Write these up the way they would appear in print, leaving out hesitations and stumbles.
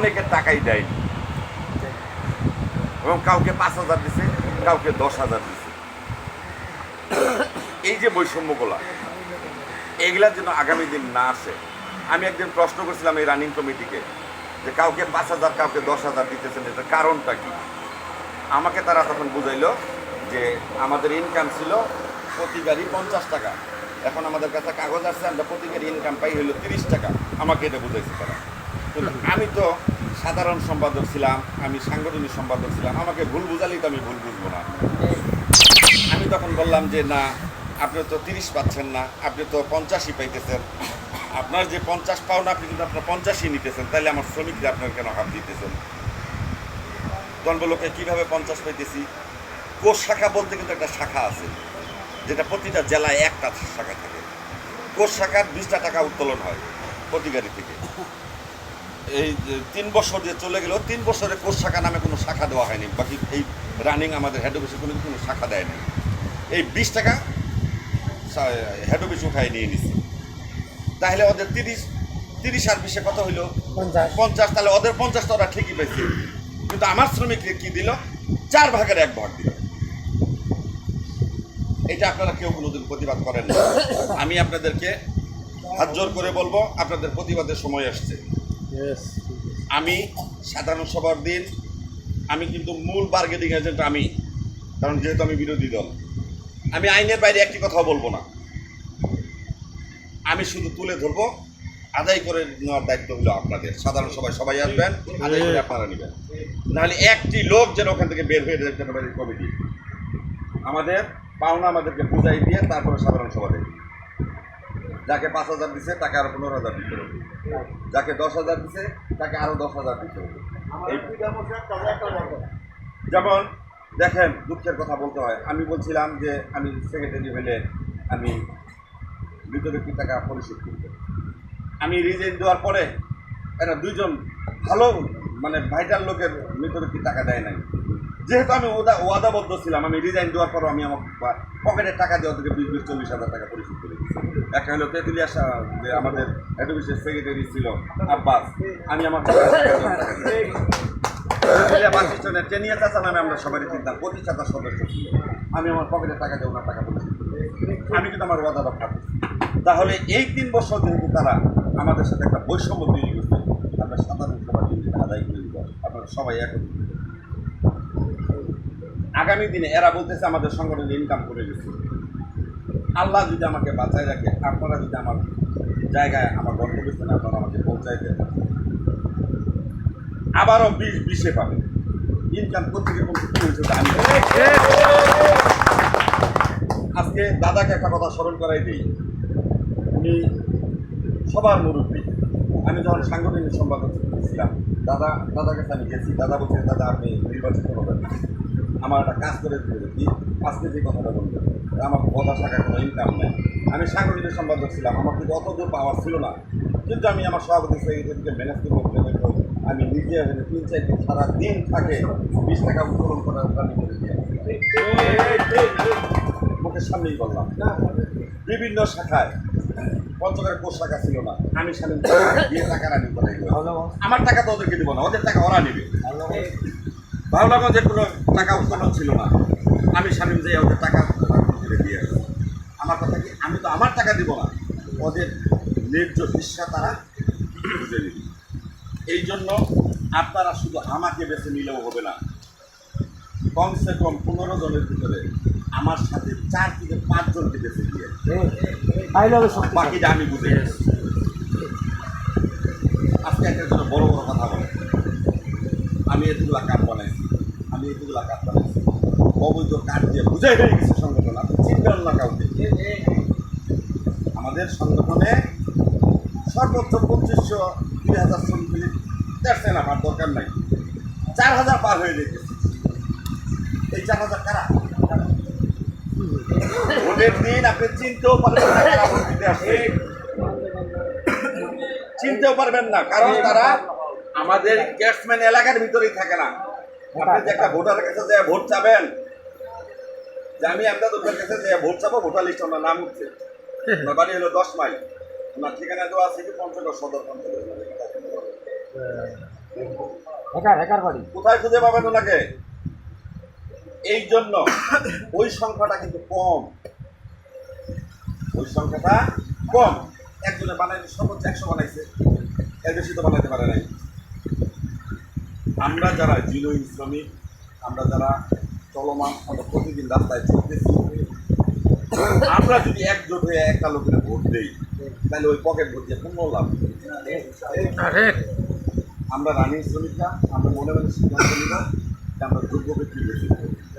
অনেকের টাকাই দেয়নি এবং কাউকে 5,000 দিছে, কাউকে 10,000 দিছে। এই যে বৈষম্যগুলা, এগুলার জন্য আগামী দিন না আসে। আমি একদিন প্রশ্ন করছিলাম এই রানিং কমিটিকে যে কাউকে 5,000 কাউকে 10,000 দিতেছেন, এটার কারণটা কি? আমাকে তারা তখন বুঝাইলো যে আমাদের ইনকাম ছিল প্রতি গাড়ি 50 টাকা, এখন আমাদের কাছে কাগজ আসছে আমরা প্রতি গাড়ি ইনকাম পাই হইলো 30 টাকা। আমাকে এটা বুঝাইছে তারা। কিন্তু আমি তো সাধারণ সম্পাদক ছিলাম, আমি সাংগঠনিক সম্পাদক ছিলাম, আমাকে ভুল বুঝালেই তো আমি ভুল বুঝবো না। আমি তখন বললাম যে না, আপনি তো 30 পাচ্ছেন না, আপনি তো 50ই পাইতেছেন, আপনার যে 50 পাওনা আপনি কিন্তু আপনার 50ই নিতেছেন, তাহলে আমার শ্রমিকরা আপনার কেন হাত দিতেছেন? তখন বললো কীভাবে 50 পাইতেছি? কোষ শাখা বলতে কিন্তু একটা শাখা আছে, যেটা প্রতিটা জেলায় একটা শাখা থাকে। কোষ শাখার 20টা টাকা উত্তোলন হয় প্রতি গাড়ি থেকে। এই 3 বছর যে চলে গেল, 3 বছরে কোষ শাখা নামে কোনো শাখা দেওয়া হয়নি। বাকি এই রানিং আমাদের হেড অফিসে কোনো শাখা দেয়নি। এই 20 টাকা হেড অফিস উঠায় নিয়ে নিছি। তাহলে ওদের 30 আর 20 কত হইল? 50। তাহলে ওদের 50টা ওরা ঠিকই পাইছে, কিন্তু আমার শ্রমিককে কি দিল? 4 ভাগের 1 ভাগ দিল। এটা আপনারা কেউ কোনোদিন প্রতিবাদ করেন না। আমি আপনাদেরকে হাত জোর করে বলবো, আপনাদের প্রতিবাদের সময় আসছে। আমি সাধারণ সভার দিন আমি কিন্তু মূল বার্গেনিং এজেন্ট আমি, কারণ যেহেতু আমি বিরোধী দল। আমি আইনের বাইরে একটি কথাও বলবো না। আমি শুধু তুলে ধরবো, আদায় করে নেওয়ার দায়িত্ব হলো আপনাদের। সাধারণ সভায় সবাই আসবেন, আদায় করে আপনারা নেবেন। নাহলে একটি লোক যেন ওখান থেকে বের হয়ে যেতে পারে কমিটি। আমাদের পাওনা আমাদেরকে বুঝাই দিয়ে তারপরে সাধারণ সভা দেবে। যাকে 5,000 দিছে তাকে আরো 15,000 দিতে হবে, যাকে 10,000 দিছে তাকে আরো 10,000 দিতে হবে। যেমন দেখেন, দুঃখের কথা বলতে হয়, আমি বলছিলাম যে আমি সেক্রেটারি হলে আমি মৃত ব্যক্তির টাকা পরিশোধ করব। আমি রিজাইন দেওয়ার পরে এরা 2জন ভালো মানে ভাইটাল লোকের মৃত ব্যক্তির টাকা দেয় নাই। যেহেতু আমি ওয়াদাবদ্ধ ছিলাম, আমি রিজাইন দেওয়ার পরও আমি আমার পকেটের টাকা দিয়ে ওদেরকে 20-40,000 টাকা পরিশোধ করে দিচ্ছি। একটা হলো তেঁতুলিয়া যে আমাদের হেড অফিসের সেক্রেটারি ছিল আব্বাস, আমি আমার বাস স্ট্যান্ডের টেনিয়া চাচা নামে আমরা সবাই চিন্তা, প্রতিষ্ঠাতা সদস্য ছিল, আমি আমার পকেটের টাকা দিয়ে ওনার টাকা পরিশোধ করি। আমি কিন্তু আমার ওয়াদা রক্ষা করছি। তাহলে এই 3 বছর যেহেতু তারা আমাদের সাথে একটা বৈষম্য তৈরি করছে, আমরা সাধারণ সভা আদায় করে দিব। আপনারা সবাই এখন আগামী দিনে এরা বলতেছে আমাদের সংগঠনে ইনকাম করে গেছে। আল্লাহ যদি আমাকে বাঁচায় রাখে, আপনারা যদি আমার জায়গায় আমার গন্তব্যস্থানে আপনারা আমাকে পৌঁছায় দেন, আবারও 20 পাবেন। ইনকাম করতে গিয়ে কি হয়েছে আমি আজকে দাদাকে একটা কথা স্মরণ করাই দিই। উনি সবার মুরব্বী। আমি যখন সাংগঠনিক সম্পাদক ছিলাম, দাদার কাছে আমি গেছি। দাদা বলছে, দাদা আপনি নির্বাচিত হবেন, আমার একটা কাজ করে দিতে কি আজকে যে কথাটা বলবেন, আমার কথা শাখায় কোনো ইনকাম নেই। আমি সাংগঠনিক সম্পাদক ছিলাম, আমার কিন্তু অত দূর পাওয়ার ছিল না, কিন্তু আমি আমার সভাপতি সেক্রেটারিকে ম্যানেজ করতে আমি নিজে 3-4 দিন সারা দিন থাকে 20 টাকা উত্তোলন করার প্ল্যানিং করে দিয়ে মুখের সামনেই বললাম। বিভিন্ন শাখায় পঞ্চগড়ের কোষ শাখা ছিল না, আমি সামনে দিয়ে টাকা রানি করে আমার টাকা তো ওদেরকে দিব না, ওদের টাকা ওরা নেবে। ভাওনাগঞ্জের কোনো টাকা উত্তোলন ছিল না, আমি সামনে যেয়ে ওদের টাকা দিয়ে আমার কথা কি, আমি তো আমার টাকা দিব না, ওদের ন্যায্য হিস্সা তারা বুঝে নিবে। এই জন্য আপনারা শুধু আমাকে বেছে নিলেও হবে না, কমসে কম 15 জনের ভিতরে আমার সাথে 4 থেকে 5 জনকে বেছে দিয়ে বাকিটা আমি বুঝে গেছি। আজকে একটা জন্য বড় বড় কথা বলে, আমি এতগুলা কার্ড বানাইছি, অবৈধ কার্ড দিয়ে বুঝাই হয়ে গেছে সংগঠন। আপনি চিনবেন না কাউকে। আমাদের সংগঠনে সর্বোচ্চ 2500-3000 শ্রমিক দেখছেন, আমার দরকার নাই। 4000 পার হয়ে যেতেছে। এই 4000 কারা? ভোটের দিন আপনি চিনতেও পারবেন না কারা ভোট দিতে আসছে, চিনতেও পারবেন না, কারণ তারা আমাদের ক্যাটসম্যান এলাকার ভিতরেই থাকে না। আপনি যে একটা ভোটারের কাছে যে ভোট চাবেন, যে আমি আপনাদের কাছে যে ভোট চাবো, ভোটার লিস্ট ওনার নাম উঠছে, ওনার বাড়ি হলো 10 মাইল, ওনার ঠিকানা দেওয়া আছে কি পঞ্চগড় সদর। কোথায় খুঁজে পাবেন ওনাকে? এই জন্য ওই সংখ্যাটা কিন্তু কম, ওই সংখ্যাটা কম। একজনে বানাইতে সর্বোচ্চ 100 বানাইছে, এর বেশি তো বানাইতে পারে নাই। আমরা যারা জিনুইন শ্রমিক, আমরা যারা চলমান প্রতিদিন রাস্তায় চলতেছি, আমরা যদি একজোট হয়ে একটা লোকের ভোট দেই, তাহলে ওই পকেট ভোট দিয়ে কোনো লাভ নেই। আমরা রানিং শ্রমিকরা আমরা মনে মনে সিদ্ধান্ত নিব যে আমরা যোগ্য ব্যক্তি বেশি।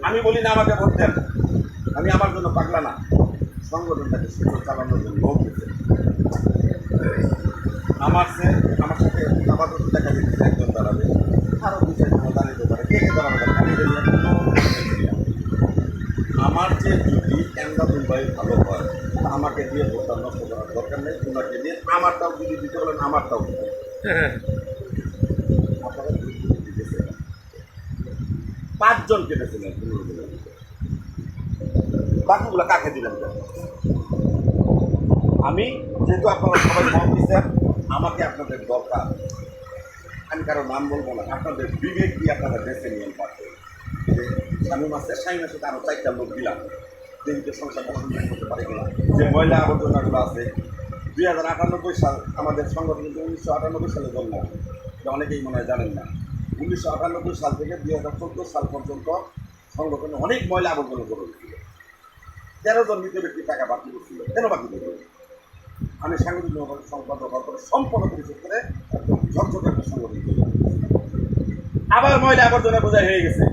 আমি বলি না আমাকে ভোট দেন, আমি আমার জন্য পাগলা না, সংগঠনটাকে সুন্দর চালানোর জন্য লোক দিতে। আমার সাথে আপাতত দেখা যেতেছে একজন দাঁড়াবে, আরও 2-4 দাঁড়িয়ে পারে, কে কে দাঁড়াবে? আমি বলি আমার যে যদি ক্যাংরা দুবাই ভালো হয়, আমাকে দিয়ে ভোটটা নষ্ট করার দরকার নেই, ওনাকে দিয়ে আমারটাও যদি দিতে বলেন আমারটাও দিতে। আপনারা দিতেছেন 5 জন কেটেছিলেন, বাকিগুলো কাকে দিলেন? আমি যেহেতু আপনারা সবাই মত দিচ্ছেন, আমাকে আপনাদের দরকার। আমি কারো নাম বলবো না, আপনাদের বিবেক দিয়ে আপনারা বেছে নিয়ে পারবে। যে শামীম আছে, শামীমের সাথে আরও 4টা লোক দিলাম, যেহেতু সংসারটা সুন্দর করতে পারে কিনা। যে ময়লা আবর্জনাগুলো আছে, 2098 সাল আমাদের সংগঠন কিন্তু 1998 সালে জন্ম, এটা অনেকেই মনে হয় জানেন না। 1998 সাল থেকে 2014 সাল পর্যন্ত সংগঠনে অনেক ময়লা আবর্জনা করে দিচ্ছিল। 13 জন মৃত ব্যক্তির টাকা বাকি করছিল। কেন বাকি করছিল? আমি সাংগঠনিক সম্পাদক হওয়ার পরে সম্পূর্ণ পরিশোধ করে ঝকঝকে একটা সংগঠন তৈরি। আবার ময়লা আবর্জনা বোঝাই হয়ে গেছে।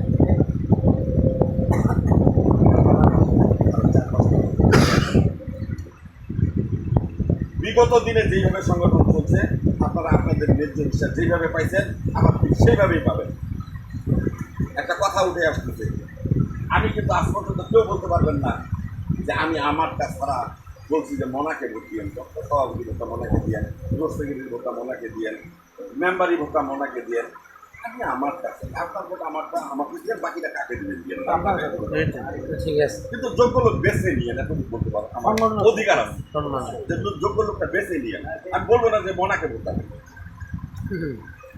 বিগত দিনে যেইভাবে সংগঠন চলছে, আপনারা আপনাদের ন্যায্য হিসাব যেইভাবে পাইছেন আমার ঠিক সেইভাবেই পাবেন। একটা কথা উঠে আসতেছে, আমি কিন্তু আজ পর্যন্ত কেউ বলতে পারবেন না যে আমি আমারটা ছাড়া বলছি যে মনাকে ভোট দিয়েন, সভাপতি ভোটটা মনাকে দিয়েন, রোস্তেগিরির ভোটটা মনাকে দিয়েন, মেম্বারি ভোটটা মনাকে দিয়েন। আমি আমার কাছে আপনার ভোট আমারটা আমাকে দিয়ে, বাকিটা কাকে দিবেন দিয়েন। কিন্তু যোগ্য লোক বেছে নিয়েন, এখন বলতে পারো আমার অধিকার আছে যে যোগ্য লোকটা বেছে নিয়েন। আমি বলবো না যে মনাকে ভোট দেবেন।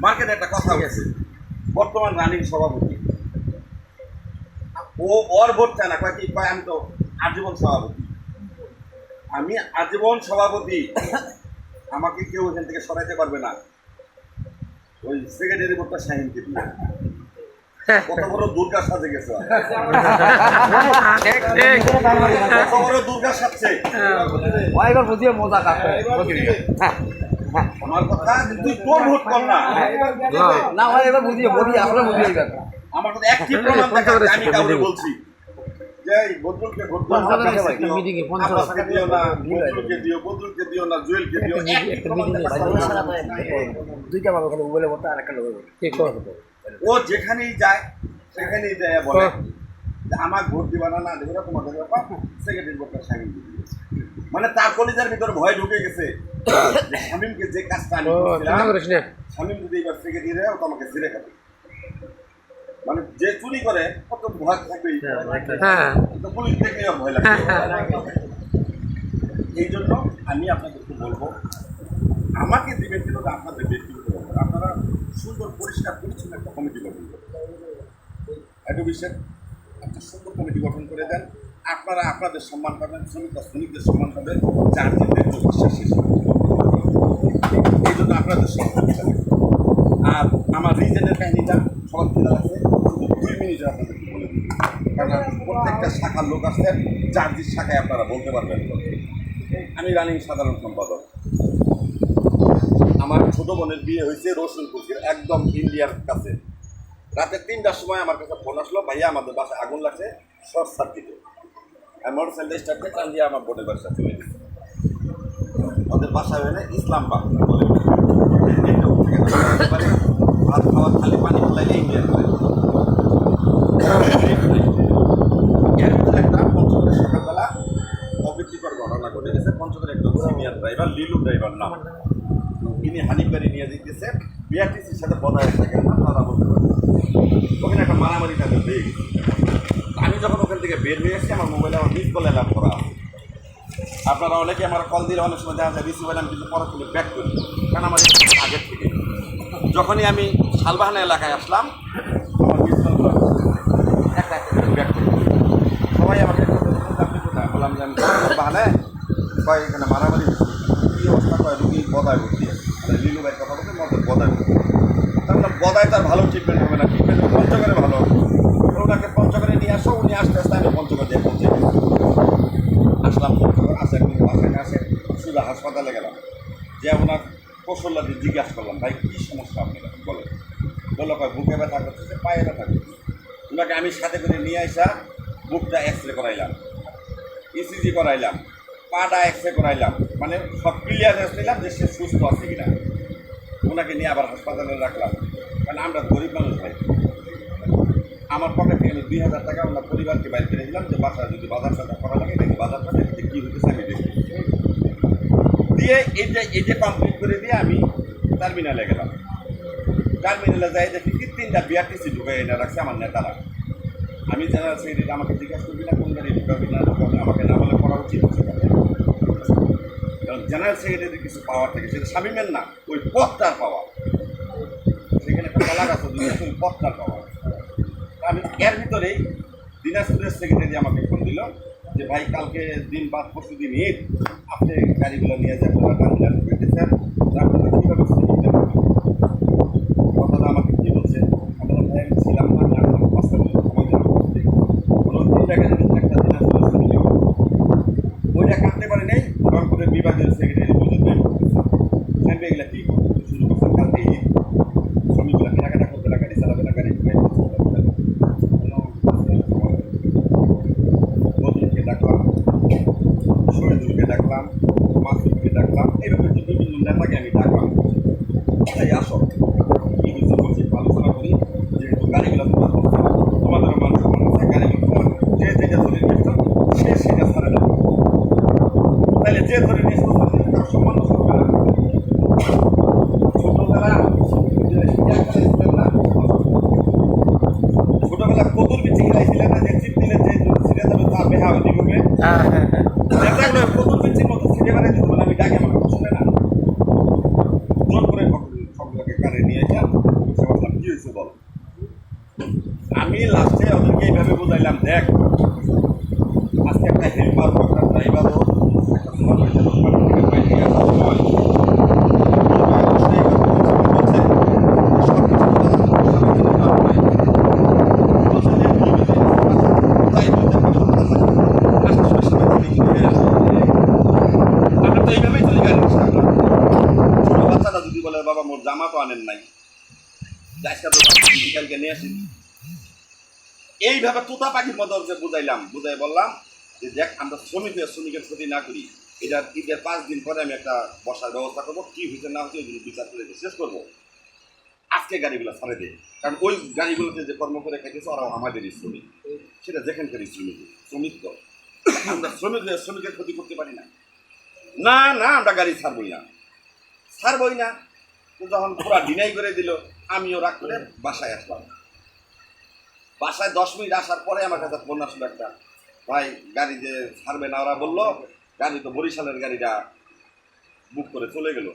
মার্কেটে একটা কথা হয়েছে, বর্তমান রানিং সভাপতি ওর ভোট চায় না, কয় আমি তো আজীবন সভাপতি। আমি আজীবন সভাপতি, আমাকে কেউ এখান থেকে সরাইতে পারবে না। ওই সেক্রেটারি ভোটটা শাহিনকে দিয়ে কত বড় দুর্গা সাজে গেছে, কত বড় দুর্গা সাজছে। আমার কথা তুই তোর ভোট কর না, আমার কথা একটি প্রমাণ দেখা, আমি কাউকে বলছি যে বদরুলকে ভোট দিও না, বদরুলকে দিও, বদরুলকে দিও না, জুয়েলকে দিও, একটি প্রমাণ দেখা। ও যেখানেই যায় সেখানেই যায় বলে যে আমার ভোট দিবা না, না দেবে না, তোমাদের ব্যাপার, সেক্রেটারি ভোটটা শামিম দিবে। মানে তার কলিজার ভিতর ভয় ঢুকে গেছে, শামিমকে যে কাজটা আমি করছিলাম, শামিম যদি এবার সেক্রেটারি হয় তো আমাকে ছেড়ে খাবে। মানে যে চুরি করে কত ভয় থাকবে, পুলিশ দেখলে ভয় লাগে। এই জন্য আমি আপনাদেরকে বলবো, আমাকে দিবেন কিন্তু আপনাদের ব্যক্তিগত ব্যাপার। আপনারা সুন্দর পরিষ্কার পরিচ্ছন্ন একটা কমিটি গঠন করেন, অ্যাডমিশন একটা সুন্দর কমিটি গঠন করে দেন। আপনারা আপনাদের সম্মান পাবেন, শ্রমিকরা শ্রমিকদের সম্মান পাবেন, যার যে ন্যায্য বিশ্বাস শেষ। এই জন্য আপনাদের সম্মান চাই। আর আমার রিজনের কাহিনিটা সবার খেলা আছে, 2 মিনিটে আপনাদেরকে বলে দিই, কারণ প্রত্যেকটা শাখার লোক আসছেন, যার যে শাখায় আপনারা বলতে পারবেন। আমি রানিং সাধারণ সম্পাদক। আমার ছোট বোনের বিয়ে হয়েছে রসুলপুরের একদম ইন্ডিয়ার কাছে। রাতে 3টার সময় আমার কাছে ফোন আসলো, ভাইয়া আমাদের বাসায় আগুন লাগছে, শর্ট সার্কিটে। আমি মোটরসাইকেল স্টার্ট দিয়ে টান দিয়ে আমার বোনের বাসা চলে গেছে। ওদের বাসায় হলে ইসলামবাগ বলে, ভাত খাওয়া খালি পানি ফেলাইলে ইন্ডিয়ান করে। এর ভিতরে একটা পঞ্চগড়ের সকালবেলা অপ্রীতিকর ঘটনা ঘটে গেছে। পঞ্চগড়ের একজন সিনিয়র ড্রাইভার, লিলু ড্রাইভার নাম, তিনি হানিফ গাড়ি নিয়ে দিতেছে, বিআরটিসির সাথে বদায় থাকেন না, তারা বলতে পারে ওখানে একটা মারামারি তাদের হয়ে গেছে। আমি যখন ওখান থেকে বের হয়ে এসেছি, আমার মোবাইলে আমার মিস কল অ্যালার্ম করা আছে। আপনারা অনেকে আমার কল দিলে অনেক সময় দেখা যায় রিসিভ হলে আমি কিন্তু পরে ব্যাক করি, কারণ আমার আগের থেকে যখনই আমি শালবাহানা এলাকায় আসলাম, আমার পিস্তলগুলো একটা একটা করে ব্যাগ করে সবাই আমাকে আপনি কোথায় বললাম যে আমি শালবাহানায় কয় এখানে মারামারি হচ্ছে কী অবস্থা কয় রুগী বদায় ভর্তি আছে মানে লিলু ভাইয়ের কথা বলতে মধ্যে বদায় ভর্তি তাহলে বদায় তার ভালো ট্রিটমেন্ট হবে না, ট্রিটমেন্ট পঞ্চগড়ে ভালো হবে। ওনাকে পঞ্চগড়ে নিয়ে আসো, উনি আসতে আসতে আমি পঞ্চগড় দিয়ে পৌঁছে আসলাম। পঞ্চগড় আসে একদিন বাসায় আসে শুধু হাসপাতালে গেলাম, যে ওনার কৌশল্যা দিয়ে জিজ্ঞাসা করলাম ভাই কী সমস্যা আপনি বলে বললো কয় বুকে ব্যথা করতেছে, পায়ে ব্যথা করতেছে। ওনাকে আমি সাথে করে নিয়ে আসা বুকটা এক্স রে করাইলাম, ইসিজি করাইলাম, পাটা এক্স রে করাইলাম, মানে সব ক্লিয়ারেন্স নিলাম যে সে সুস্থ আছে কিনা। ওনাকে নিয়ে আবার হাসপাতালে রাখলাম, কারণ আমরা গরিব মানুষ ভাই। আমার পকেট থেকে 2000 টাকা ওনার পরিবারকে বাইর করে দিলাম যে বাসায় যদি বাজার টাজার করা লাগে দেখি বাজার টাকা কী হইতেছে আমি দেখি দিয়ে এইটা কমপ্লিট করে দিয়ে আমি টার্মিনালে গেলাম। টার্মিনালে যাই দেখি 3টা বিআরটিসি ঢুকে এনে রাখছে আমার নেতারা। আমি জেনারেল সেক্রেটারি, আমাকে জিজ্ঞাসা করবি না কোন গাড়ি ঢুকাবি না আমাকে না বলে করা উচিত হচ্ছে, কারণ জেনারেল সেক্রেটারি কিছু পাওয়ার থাকে সেটা শামীমের না, ওই পথটার পাওয়া। সেখানে একটা কলার আছে ওই পথটার পাওয়া। আমি এর ভিতরেই দিনাজপুরের সেক্রেটারি আমাকে ফোন দিল যে ভাই কালকে দিন বাদ পরশু দিন ঈদ, আপনি গাড়িগুলো নিয়ে যাবেন টার্মিনাল পেতেছেন, আপনারা কীভাবে কথাটা আমাকে কী বলছে, আমরা ভাই ছিলাম না, আমি 5টা মিনিট সময় দিলাম, কোনো 3টা গাড়ি একটা দিনাজপুরের সেক্রেটারি ওইটা কাটতে পারে নেই। রংপুরের বিভাগীয় সেক্রেটারি মজুদ ভাই সাহেব এগুলা কী শুরু করছেন, কালকে ঈদ শ্রমিকগুলা কেনাকাটা করবে না, গাড়ি চালাবে না, গাড়ি বদরুলকে ডাকলাম, শহীদুলকে ডাকলাম, মাসুদকে ডাকলাম, এইভাবে যে বিভিন্ন নেতাকে আমি ডাকলাম, তাই আসো কী কিছু বলছি আলোচনা করি, যেহেতু গাড়িগুলো তোমার হচ্ছে না, তোমাদেরও মানুষ আছে, গাড়িগুলো তোমার যে যেটা ধরে নিয়ে এসছো সে সেটা ছাড়ে না, তাহলে যে ধরে নিয়ে এসছো তার সম্মান করবে না। ছোটবেলা কদুর বিচি ছিলেন না, যে চিপ দিলে যে ছিঁড়ে যাবে তার বেহা হয়ে দিবে, কদুর বিচির মতো ছিঁড়ে বেড়াই দিতে বলে আমি ডাকে আমার কথা শুনে না, জোর করে সবগুলোকে কারে নিয়ে যান বসলাম। কী হয়েছে বল? আমি লাস্টে ওদেরকে এইভাবে বুঝাইলাম, দেখ আজকে একটা হেল্পার একটা ড্রাইভারও একটা সময় হয়েছে বাবা মোর জামা তো আনেন নাই, বিকালকে নিয়ে আসেন। এইভাবে তোতা পাখির মতো বুঝাইলাম, বুঝাই বললাম যে দেখ আমরা শ্রমিকের ক্ষতি না করি, এটার ঈদের 5 দিন পরে আমি একটা বসার ব্যবস্থা করবো, কি হয়েছে না হয়েছে ওইগুলো বিচার করে শেষ করবো, আজকে গাড়িগুলো ছাড়ে দেয়, কারণ ওই গাড়িগুলোতে যে কর্ম করে খাইতেছে ওরাও আমাদেরই শ্রমিক, সেটা যেখানকারই শ্রমিক তো আমরা শ্রমিকের ক্ষতি করতে পারি না, না না আমরা গাড়ি ছাড়বই না। তো যখন পুরা ডিনাই করে দিল, আমিও রাগ করে বাসায় আসলাম। বাসায় 10 মিনিট আসার পরে আমার কাছে ফোন আসলো একটা, ভাই গাড়ি যে ছাড়বে না, ওরা বললো গাড়ি তো বরিশালের গাড়িটা বুক করে চলে গেল।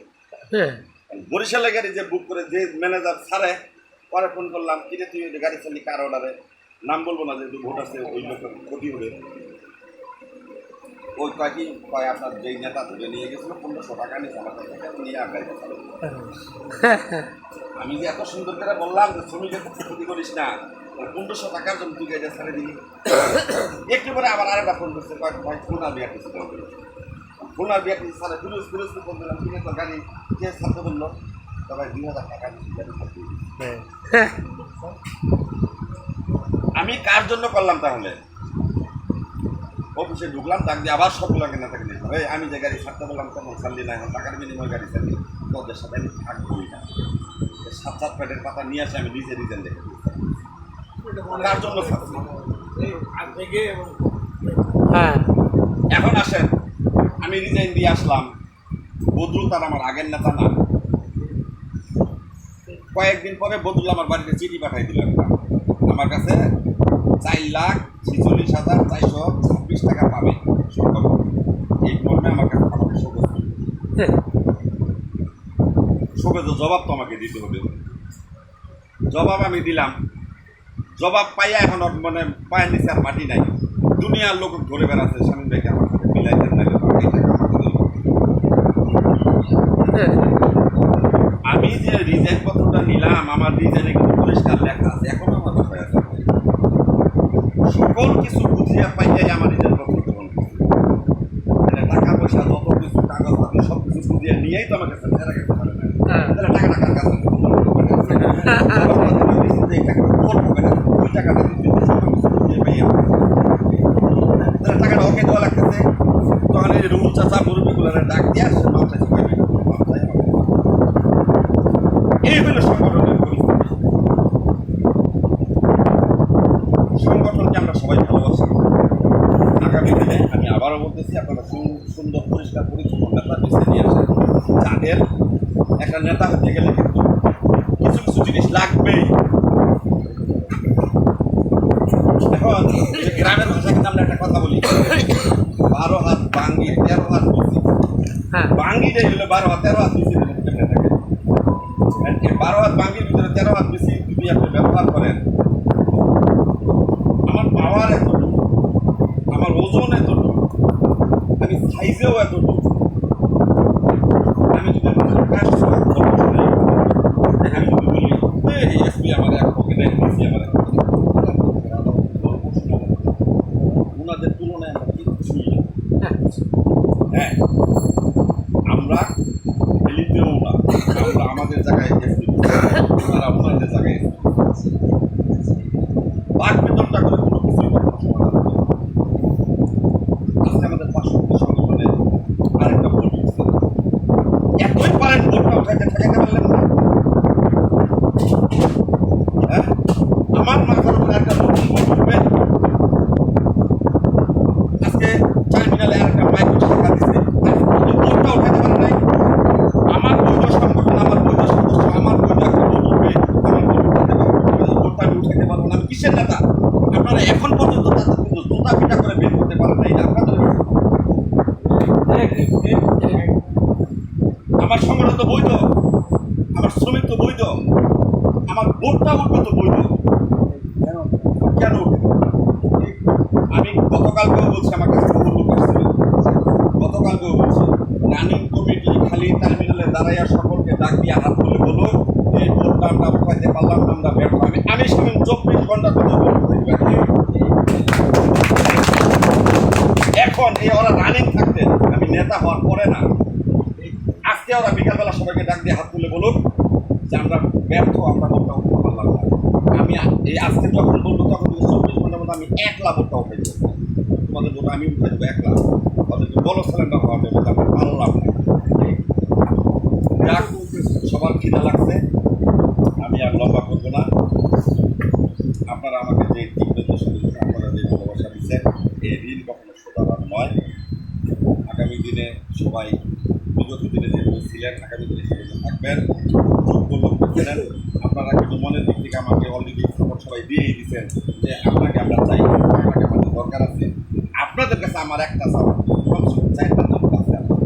বরিশালের গাড়ি যে বুক করে যে ম্যানেজার ছাড়ে, পরে ফোন করলাম, কিরে তুই গাড়ি চালি কার অর্ডারে, নাম বলবো না যেহেতু ভোট আছে ওই লোকের ক্ষতি হবে। ওই কয়েকটি কয় আপনার যেই নেতা ধরে নিয়ে গেছিল 1500 টাকা নিয়ে আমার কাছে নিয়ে আর গাড়িটা চালাবো। আমি যে এত সুন্দর করে বললাম যে শ্রমিকের ক্ষতি করিস না, 1500 টাকার জন্য তুই গাড়িটা ছেড়ে দিবি। একটু পরে আবার আরেকটা ফোন করছে, কয়েক ভাই খুলনা বিআরটিসি খুলনা বিআরটিসি ছাড়ে ফিরোজপুর ফোন দিলাম, ঠিক আছে গাড়ি কে ছাড়তে বললো, তবে 2000 টাকা গাড়ি ছাড়তে। আমি কার জন্য করলাম তাহলে? অফিসে ঢুকলাম, ডাক দিয়ে আবার সবগুলোকে না থাকে নিলাম, এই আমি যে গাড়ি ছাড়তে বললাম তখন ছাড়লি না, এখন টাকার বিনিময় গাড়ি ছাড়লি, তোদের সাথে আমি থাকবোই না। 7 প্যাডের পাতা নিয়ে আসে আমি নিজে রিজেন দেখে কার জন্য ছাড়ছি। এখন আসেন, আমি রিজাইন দিয়ে আসলাম, বদরুল তার আমার আগের নেতা না। কয়েকদিন পরে বদরুল আমার বাড়িতে চিঠি পাঠাই দিল, আমার কাছে 4,46,426 টাকা পাবে সরকার, এই মর্মে আমার কাছে আমাকে শোকেজ জবাব তো আমাকে দিতে হবে। জবাব আমি দিলাম, জবাব পাইয়া এখন মানে পায়ের নিচে আর মাটি নাই। দুনিয়ার লোক ধরে বেড়াচ্ছে স্বামী ভাইকে আমার সাথে মিলাই দেন নাইলে এই টাকা আমাকে দিল। আমি যে রিজাইন পত্রটা নিলাম, আমার রিজাইনে কিন্তু পরিষ্কার লেখা আছে, এখন আমার বাসায় আছে। সকল কিছু বুঝিয়া পাইয়াই আমার রিজাইন পত্র গ্রহণ করছে। টাকা পয়সা যত কিছু কাগজ পাতি সব কিছু বুঝিয়ে নিয়েই তো আমার কাছে রাখতে পারে না। তাহলে টাকা টাকার কাছে টাকাটা দিতে বুঝিয়ে পাইয়া তাহলে টাকাটা ওকে দেওয়া লাগতেছে। তখন এই রুল চাচা মুরব্বীগুলো ডাক দিয়ে আসছে, মাথায় এই হলো সংগঠনের পরিস্থিতি। সংগঠনকে আমরা সবাই ভালোবাসি। আগামী দিনে আমি আবারও বলতেছি, আপনারা সুন্দর পরিষ্কার পরিচ্ছন্ন নেতা বেছে নিয়ে আসেন। যাদের একটা নেতা হতে গেলে কিন্তু কিছু কিছু জিনিস লাগবেই। এখন গ্রামের ভাষা কিন্তু আমরা একটা কথা বলি, 12 হাত বাঙ্গি 13 হাত বেশি। বাঙ্গিটাই হলো 12 হাত 13 হাত বেশি কেমনে থাকে। 12 হাত বাঙ্গির ভিতরে 13 হাত বেশি যদি আপনি ব্যবহার করেন, আমার পাওয়ার এতটুকু, আমার ওজন এতটুকু, আমি সাইজেও এতটুকু, আমি যদি আমি যদি বলি এসপি আমার এক পকেটে, ডিসি আমার এক পকেটে, ওনাদের তুলনায় আমরা কিচ্ছুই না। হ্যাঁ, আমরা এলিতেও না, আমরা আমাদের জায়গায় এসপি, ওনারা ওনাদের জায়গায় বাক বেতনটা করে কোনো কিছুই কখনো সমাধান হবে। আজকে আমাদের পার্শ্ববর্তী সংগঠনে আরেকটা ভোট উঠছে, এতই পারেন ভোটটা উঠাইতে ঠেকাতে পারলেন না। হ্যাঁ, আমার মাথার উপরে একটা নতুন ভোট উঠবে। আজকে টার্মিনালে আরেকটা মাইক্রো টাকা দিচ্ছে, ভোটটা উঠাইতে পারে নাই। আমার বৈধ সংগঠন, আমার বৈধ সদস্য, আমার বৈধ একটা ভোট উঠবে, আমার ভোট উঠাইতে পারবো, ভোটটা আমি উঠাইতে পারবো না। আমি কিসের নেতা? আপনারা এখন পর্যন্ত তাদের কিন্তু জুতা পিটা করে বের করতে পারেন না। এটা আপনাদের আমার সংগঠন তো বৈধ, আমার শ্রমিক তো বৈধ, আমার ভোটটা উঠবে তো বৈধ, কেন উঠবে? আমি গতকালকেও বলছি, আমার কাছে গতকালকেও বলছি, রানিং কমিটি খালি টার্মিনালে দাঁড়াইয়া সকলকে ডাক দিয়ে হাত তুলে বলো এই ভোটটা আমরা উঠাইতে পারলাম না, আমরা ব্যর্থ। আমি সামনে 24 ঘন্টার ভিতরে ভোট উঠাইতে পারি। এখন এই ওরা রানিং থাকতে, আমি নেতা হওয়ার পরে না, আজকে ওরা বিকালবেলা সবাইকে ডাক দিয়ে হাত তুলে বলুন যে আমরা ব্যর্থ, আমরা ভোটটা উঠতে পারলাম না। আমি এই আজকে যখন বলবো তখন 24 ঘন্টার মধ্যে আমি 1 লাখ ভোটটা উঠাই দেবো। তোমাদের ভোট আমি উঠাই দেবো 1 লাখ। তাদেরকে বলো সিলিন্ডার হওয়া যাবে, আমরা পারলাম না। যাক, সবার খিদা লাগছে, আমি আর লম্বা করবো না। আপনারা আমাকে যে আপনারা যে ভালোবাসা দিচ্ছেন, এই ঋণ কখনো শোধাবার নয়। আগামী দিনে সবাই বিগত দিনে যেগুলো ছিলেন, আগামী দিনে সেগুলো থাকবেন, যোগ্য লোক ছিলেন। আপনারা কিন্তু মনের দিক থেকে আমাকে অলরেডি সাপোর্ট সবাই দিয়েই দিচ্ছেন যে আপনাকে আমরা চাই, আপনাকে আমাদের দরকার আছে। আপনাদের কাছে আমার একটা চাওয়া, কমসে কম 4-5 জন আছে।